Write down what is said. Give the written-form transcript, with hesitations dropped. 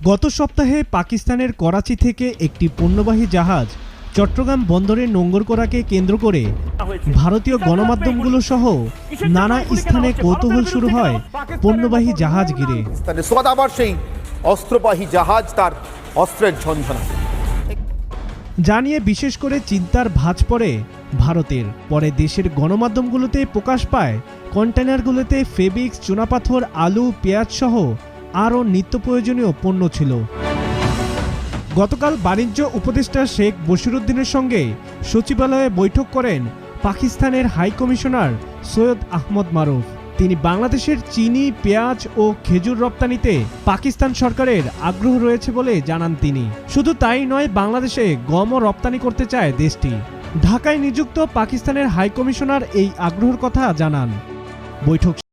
গত সপ্তাহে পাকিস্তানের করাচি থেকে একটি পণ্যবাহী জাহাজ চট্টগ্রাম বন্দরে নোঙর করাকে কেন্দ্র করে ভারতীয় গণমাধ্যমগুলো সহ নানা স্থানে কৌতূহল শুরু হয় পণ্যবাহী জাহাজ ঘিরে। আবার সেই অস্ত্রবাহী জাহাজ তার অস্ত্রের ঝনঝনা জানিয়ে বিশেষ করে চিন্তার ভাঁজ পড়ে ভারতের। পরে দেশের গণমাধ্যমগুলোতে প্রকাশ পায় কন্টেনারগুলোতে ফেব্রিক্স, চুনাপাথর, আলু, পেঁয়াজ সহ আরও নিত্য প্রয়োজনীয় পণ্য ছিল। গতকাল বাণিজ্য উপদেষ্টা শেখ বশিরউদ্দিনের সঙ্গে সচিবালয়ে বৈঠক করেন পাকিস্তানের হাই কমিশনার সৈয়দ আহমদ মারুফ। তিনি বাংলাদেশের চিনি, পেঁয়াজ ও খেজুর রপ্তানিতে পাকিস্তান সরকারের আগ্রহ রয়েছে বলে জানান তিনি। শুধু তাই নয়, বাংলাদেশে গমও রপ্তানি করতে চায় দেশটি। ঢাকায় নিযুক্ত পাকিস্তানের হাই কমিশনার এই আগ্রহের কথা জানান। বৈঠক